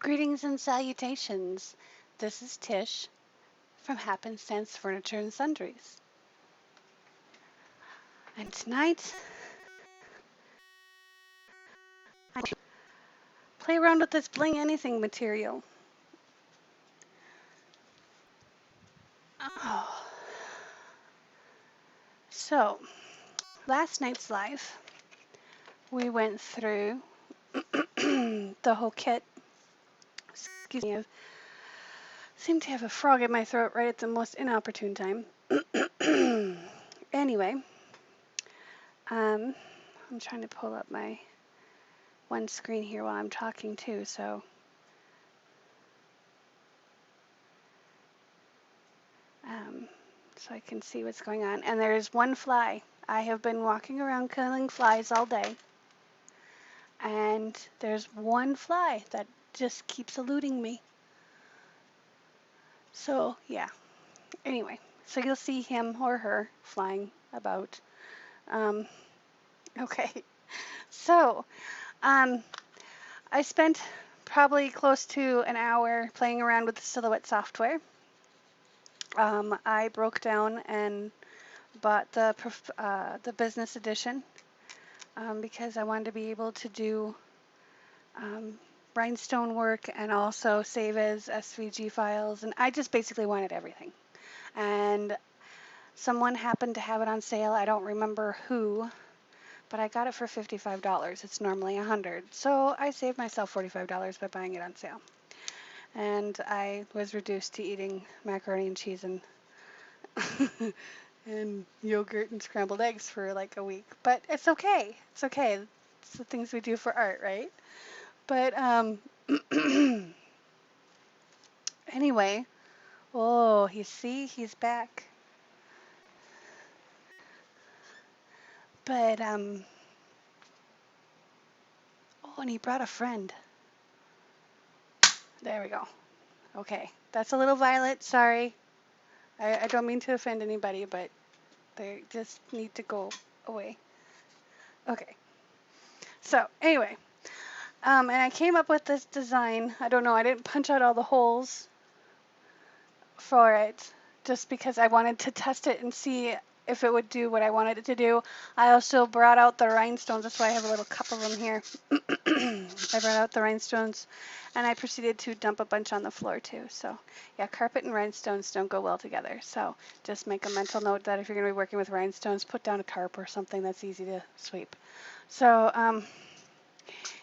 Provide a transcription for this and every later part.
Greetings and salutations. This is Tish from Happenstance Furniture and Sundries. And tonight, I play around with this Bling anything material. Oh. So, last night's live, we went through the whole kit. Excuse me, I seem to have a frog in my throat right at the most inopportune time. Anyway, I'm trying to pull up my one screen here while I'm talking too, so so I can see what's going on. And there's one fly. I have been walking around killing flies all day, and there's one fly that just keeps eluding me. So yeah, anyway, so you'll see him or her flying about. Um, okay, so I spent probably close to an hour playing around with the Silhouette software. I broke down and bought the business edition because I wanted to be able to do rhinestone work and also save as SVG files, and I just basically wanted everything. And someone happened to have it on sale. I don't remember who, but I got it for $55. It's normally $100, so I saved myself $45 by buying it on sale. And I was reduced to eating macaroni and cheese and and yogurt and scrambled eggs for like a week. But it's okay. It's okay. It's the things we do for art, right? But anyway, oh, he's back. But oh, and he brought a friend. There we go. Okay, that's a little violent. Sorry. I don't mean to offend anybody, but they just need to go away. Okay. So anyway, and I came up with this design. I don't know. I didn't punch out all the holes for it just because I wanted to test it and see if it would do what I wanted it to do. I also brought out the rhinestones. That's why I have a little cup of them here. I brought out the rhinestones and I proceeded to dump a bunch on the floor too. So yeah, carpet and rhinestones don't go well together. So just make a mental note that if you're going to be working with rhinestones, put down a tarp or something that's easy to sweep. So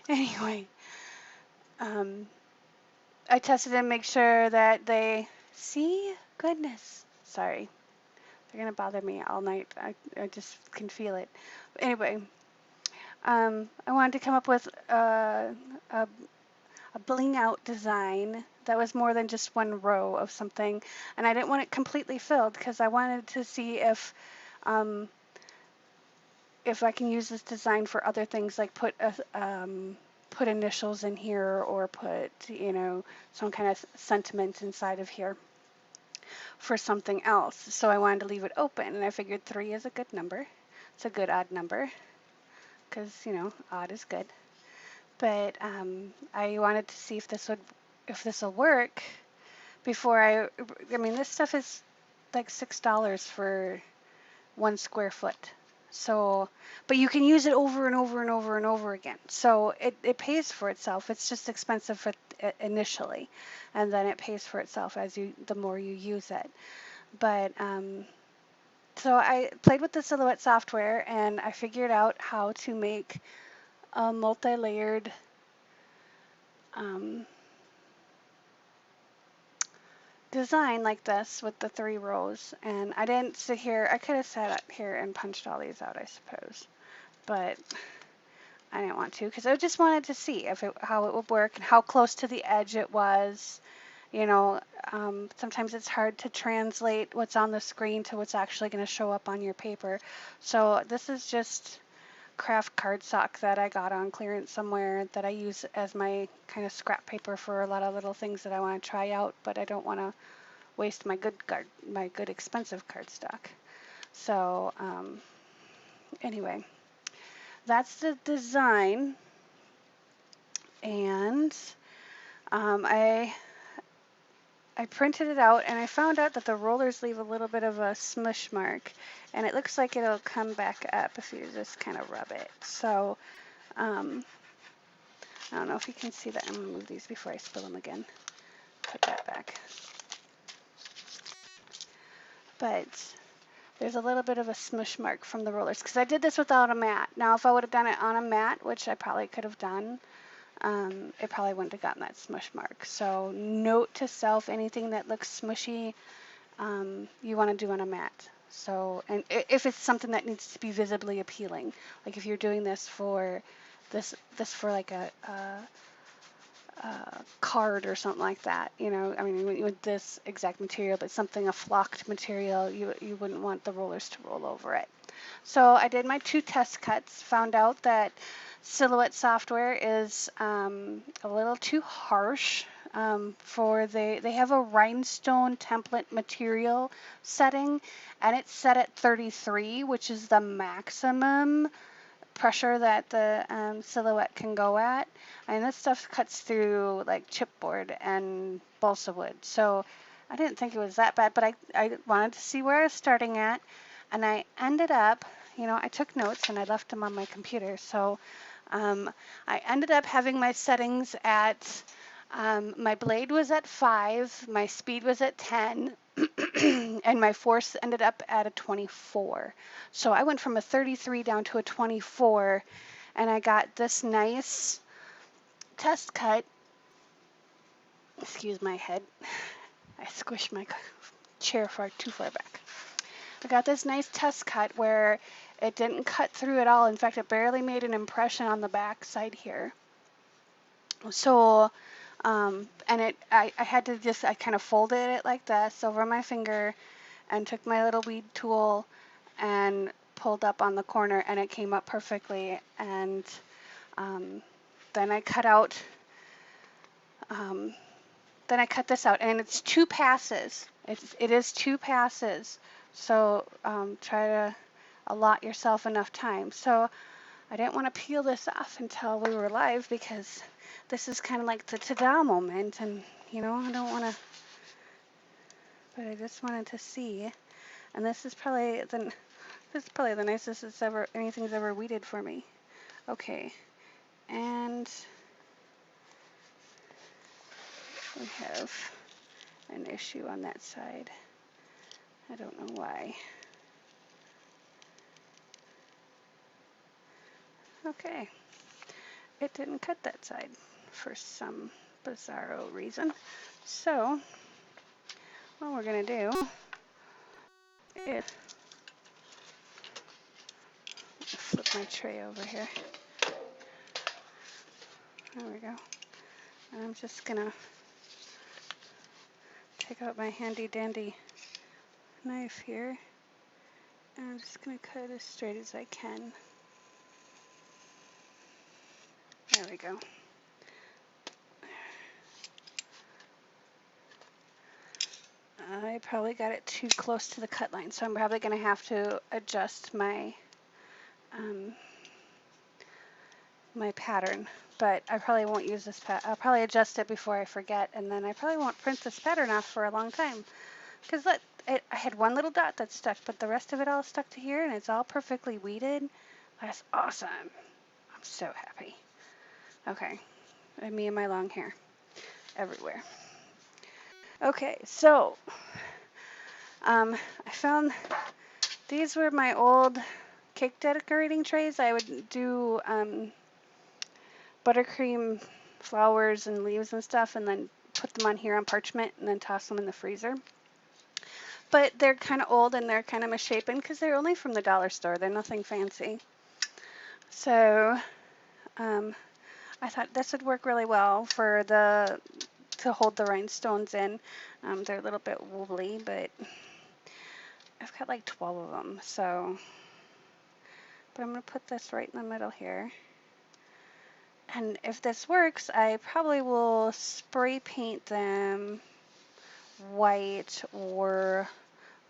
anyway, I tested and make sure that they see. Goodness, sorry. They're gonna bother me all night. I just can feel it. But anyway, I wanted to come up with a bling out design that was more than just one row of something, and I didn't want it completely filled because I wanted to see if I can use this design for other things, like put initials in here or put some kind of sentiment inside of here for something else. So I wanted to leave it open, and I figured 3 is a good number. It's a good odd number because odd is good. But I wanted to see if this will work before I mean, this stuff is like $6 for 1 square foot. So, but you can use it over and over and over and over again. So it pays for itself. It's just expensive for initially, and then it pays for itself the more you use it. But so I played with the Silhouette software and I figured out how to make a multi-layered design like this with the 3 rows. And I didn't sit here. I could have sat up here and punched all these out, I suppose, but I didn't want to because I just wanted to see how it would work and how close to the edge it was. Sometimes it's hard to translate what's on the screen to what's actually going to show up on your paper. So this is just craft cardstock that I got on clearance somewhere that I use as my kind of scrap paper for a lot of little things that I want to try out, but I don't want to waste my good expensive cardstock. So anyway, that's the design, and I printed it out and I found out that the rollers leave a little bit of a smush mark, and it looks like it'll come back up if you just kind of rub it. So I don't know if you can see that. I'm gonna move these before I spill them again. Put that back. But there's a little bit of a smush mark from the rollers because I did this without a mat. Now if I would have done it on a mat, which I probably could have done, it probably wouldn't have gotten that smush mark. So note to self, anything that looks smushy, you want to do on a mat. So, and if it's something that needs to be visibly appealing, like if you're doing this for this for like a card or something like that, you know, I mean, with this exact material, but something, a flocked material, you wouldn't want the rollers to roll over it. So I did my 2 test cuts, found out that Silhouette software is a little too harsh for they have a rhinestone template material setting, and it's set at 33, which is the maximum pressure that the Silhouette can go at. And this stuff cuts through like chipboard and balsa wood. So I didn't think it was that bad, but I wanted to see where I was starting at. And I ended up, you know, I took notes and I left them on my computer. So I ended up having my settings at, my blade was at 5, my speed was at 10, and my force ended up at a 24. So I went from a 33 down to a 24, and I got this nice test cut. Excuse my head. I squished my chair too far back. I got this nice test cut where it didn't cut through at all. In fact, it barely made an impression on the back side here. So, and I had to just, I kind of folded it like this over my finger and took my little weed tool and pulled up on the corner, and it came up perfectly. And then I cut out, then I cut this out, and it's 2 passes. It is 2 passes. So try to allot yourself enough time. So I didn't want to peel this off until we were live because this is kind of like the ta-da moment, and you know, I don't want to, but I just wanted to see. And this is probably the nicest anything's ever weeded for me. Okay, and we have an issue on that side. I don't know why. Okay, it didn't cut that side for some bizarro reason. So what we're gonna do is flip my tray over here. There we go. I'm just gonna take out my handy dandy knife here, and I'm just gonna cut it as straight as I can. There we go. I probably got it too close to the cut line, so I'm probably gonna have to adjust my my pattern, but I probably won't use this I'll probably adjust it before I forget, and then I probably won't print this pattern off for a long time, because I had one little dot that stuck, but the rest of it all stuck to here, and it's all perfectly weeded. That's awesome. I'm so happy. Okay, and me and my long hair everywhere. Okay, so I found these were my old cake decorating trays. I would do buttercream flowers and leaves and stuff, and then put them on here on parchment and then toss them in the freezer. But they're kind of old and they're kind of misshapen because they're only from the dollar store. They're nothing fancy. So I thought this would work really well for to hold the rhinestones in. They're a little bit wobbly, but I've got like 12 of them. So, but I'm going to put this right in the middle here. And if this works, I probably will spray paint them white or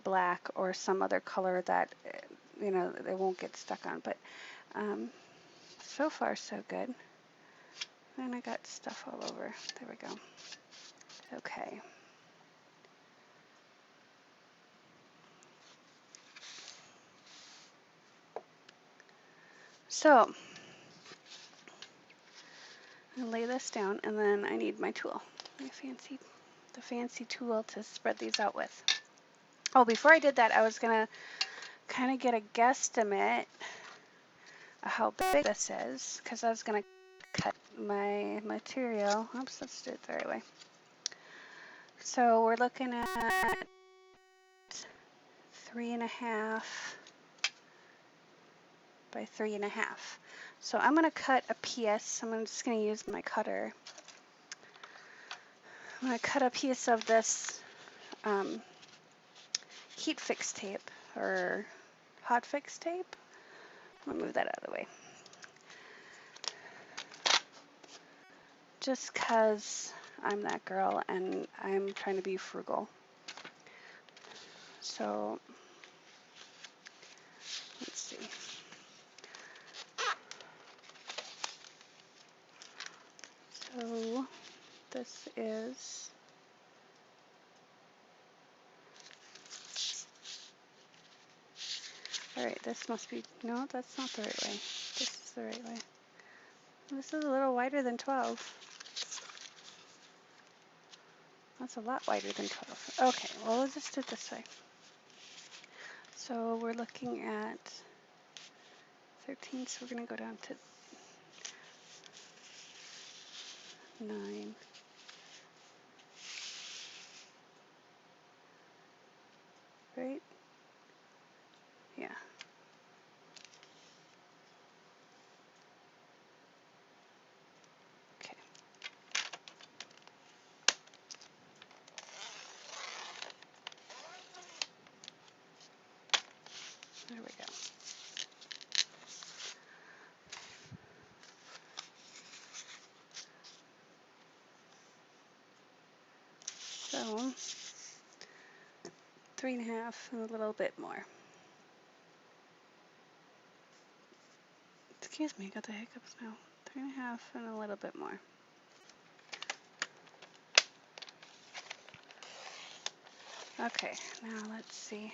black or some other color that, you know, they won't get stuck on. But so far, so good. And I got stuff all over. There we go. Okay. So, I lay this down, and then I need my tool, the fancy tool to spread these out with. Oh, before I did that, I was gonna kind of get a guesstimate of how big this is, because I was gonna cut my material. Oops, let's do it the right way. So we're looking at 3.5 by 3.5. So I'm gonna cut a piece. I'm just gonna use my cutter. I'm gonna cut a piece of this heat fix tape or hot fix tape. I'm gonna move that out of the way. Just because I'm that girl and I'm trying to be frugal. So let's see. So this is, all right, this must be, no, that's not the right way. This is the right way. This is a little wider than 12. That's a lot wider than 12. Okay, well, we'll just do it this way. So we're looking at 13, so we're going to go down to 9. Right? Yeah. Okay. There we go. So 3.5 and a little bit more. Excuse me, got the hiccups now. 3.5 and a little bit more. Okay, now let's see.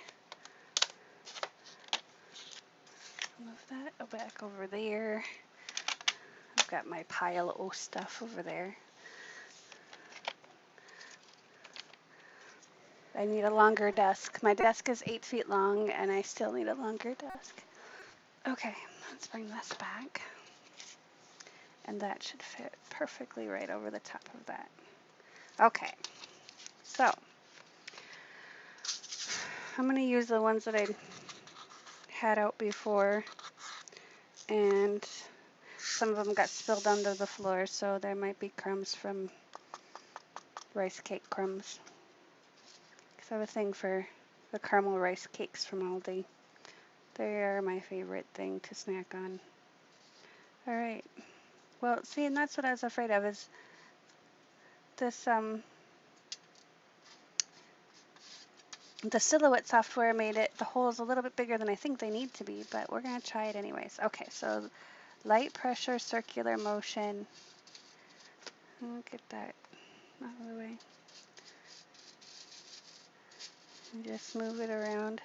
Move that back over there. I've got my pile of stuff over there. I need a longer desk. My desk is 8 feet long and I still need a longer desk. Okay, let's bring this back. And that should fit perfectly right over the top of that. Okay, so I'm going to use the ones that I had out before, and some of them got spilled onto the floor, so there might be crumbs from rice cake crumbs. Because I have a thing for the caramel rice cakes from Aldi. They are my favorite thing to snack on. All right. Well, see, and that's what I was afraid of, is this, the Silhouette software made it, the holes a little bit bigger than I think they need to be, but we're going to try it anyways. Okay, so light pressure, circular motion. I'll get that out of the way. And just move it around.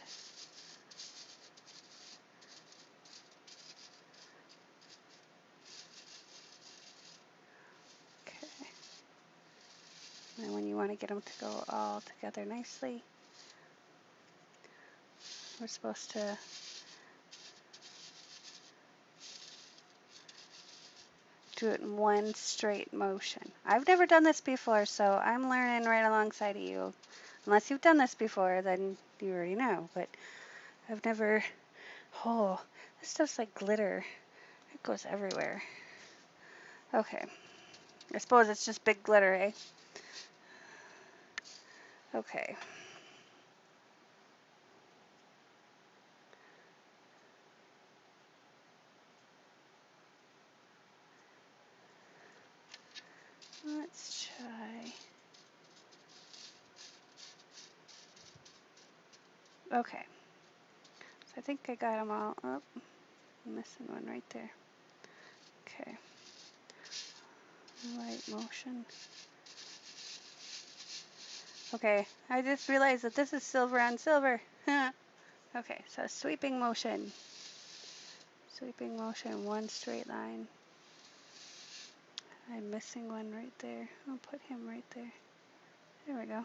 Okay. And when you want to get them to go all together nicely, we're supposed to do it in one straight motion. I've never done this before, so I'm learning right alongside of you. Unless you've done this before, then you already know, but I've never, oh, this stuff's like glitter. It goes everywhere. Okay, I suppose it's just big glitter, eh? Okay. Let's try. Okay. So I think I got them all. Oh, I'm missing one right there. Okay. Light motion. Okay, I just realized that this is silver on silver. Okay, so sweeping motion. Sweeping motion, one straight line. I'm missing one right there. I'll put him right there. There we go.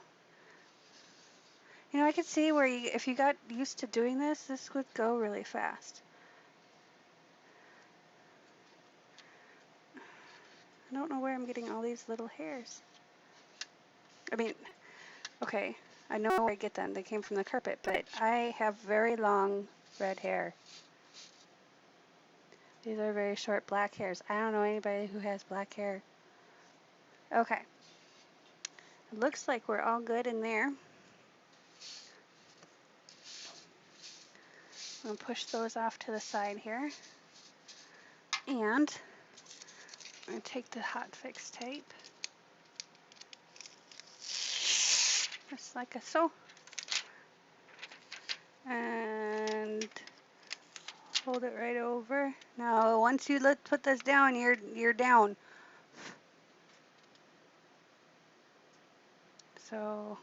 You know, I could see where you, if you got used to doing this, this would go really fast. I don't know where I'm getting all these little hairs. I mean, okay, I know where I get them. They came from the carpet, but I have very long red hair. These are very short black hairs. I don't know anybody who has black hair. Okay. It looks like we're all good in there. I'm going to push those off to the side here. And I'm going to take the hot fix tape. Just like so. And hold it right over. Now, once you put this down, you're down. So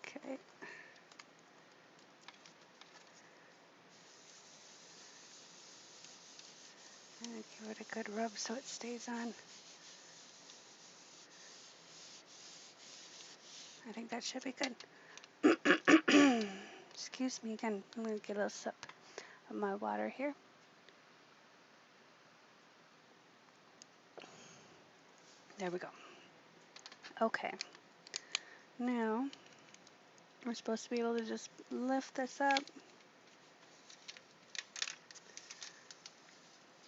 okay. And give it a good rub so it stays on. I think that should be good. Excuse me again. I'm going to get a little sip of my water here. There we go. Okay. Now, we're supposed to be able to just lift this up.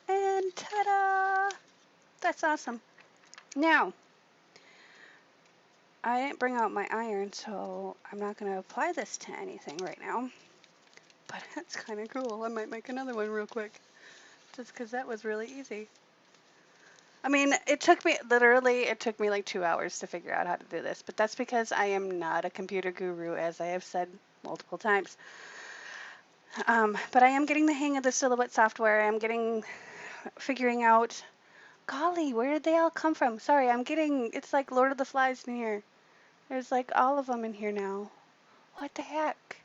And ta-da! That's awesome. Now, I didn't bring out my iron, so I'm not going to apply this to anything right now. But that's kind of cool. I might make another one real quick. Just because that was really easy. I mean, it took me like 2 hours to figure out how to do this. But that's because I am not a computer guru, as I have said multiple times. But I am getting the hang of the Silhouette software. I'm figuring out, golly, where did they all come from? Sorry, it's like Lord of the Flies in here. There's like all of them in here now. What the heck?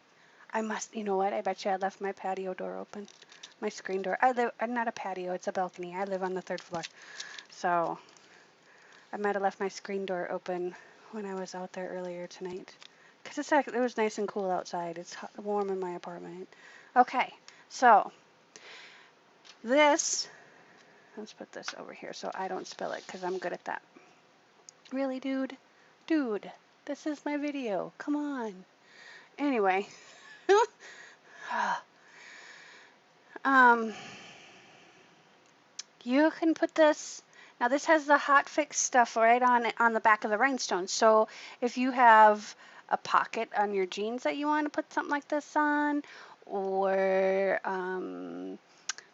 You know what? I bet you I left my patio door open. My screen door. I'm not a patio, it's a balcony. I live on the 3rd floor. So I might have left my screen door open when I was out there earlier tonight. Because it was nice and cool outside. It's warm in my apartment. Okay, so let's put this over here so I don't spill it because I'm good at that. Really, dude? Dude, this is my video. Come on. Anyway. You can put this, now this has the hot fix stuff right on the back of the rhinestone. So if you have a pocket on your jeans that you want to put something like this on, or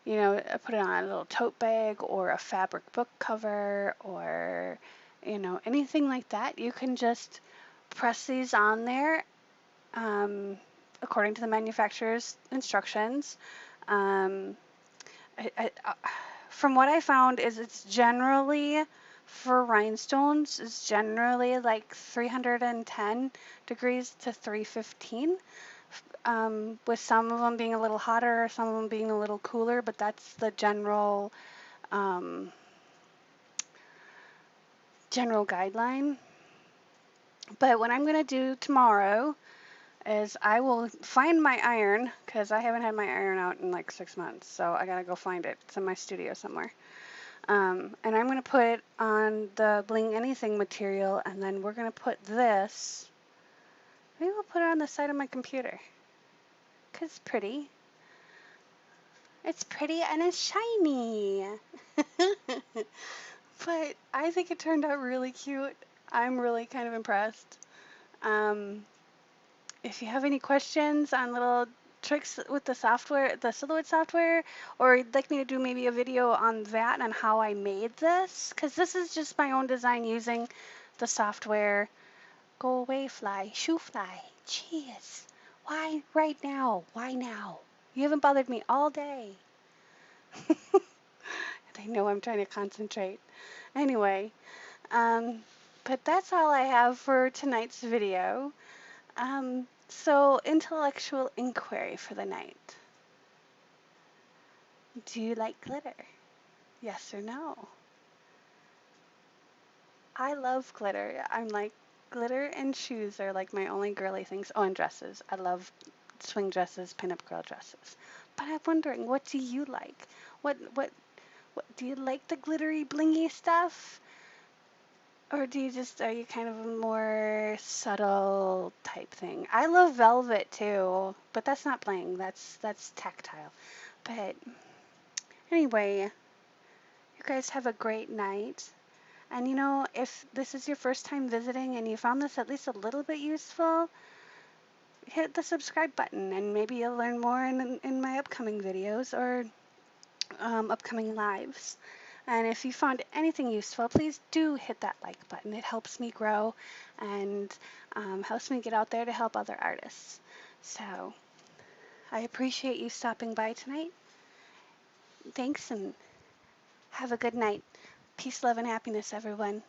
you know, put it on a little tote bag or a fabric book cover, or you know, anything like that, you can just press these on there according to the manufacturer's instructions. From what I found is it's generally, for rhinestones, it's generally like 310 degrees to 315, with some of them being a little hotter, some of them being a little cooler, but that's the general guideline. But what I'm going to do tomorrow is I will find my iron, because I haven't had my iron out in like 6 months, so I gotta go find it. It's in my studio somewhere. And I'm going to put it on the Bling Anything material, and then we're going to put this, maybe we'll put it on the side of my computer, because it's pretty. It's pretty and it's shiny. But I think it turned out really cute. I'm really kind of impressed. If you have any questions on little tricks with the software, the Silhouette software, or you'd like me to do maybe a video on that and how I made this, because this is just my own design using the software. Go away, fly. Shoo, fly. Jeez. Why right now? Why now? You haven't bothered me all day. They know I'm trying to concentrate. Anyway, um, but that's all I have for tonight's video. So intellectual inquiry for the night. Do you like glitter? Yes or no? I love glitter. I'm like, glitter and shoes are like my only girly things. Oh, and dresses. I love swing dresses, pinup girl dresses. But I'm wondering, what do you like? What do you like the glittery, blingy stuff? Or are you kind of a more subtle type thing? I love velvet too, but that's not bling. That's tactile. But anyway, you guys have a great night. And if this is your first time visiting and you found this at least a little bit useful, hit the subscribe button and maybe you'll learn more in my upcoming videos or upcoming lives. And if you found anything useful, please do hit that like button. It helps me grow and helps me get out there to help other artists. So I appreciate you stopping by tonight. Thanks and have a good night. Peace, love, and happiness, everyone.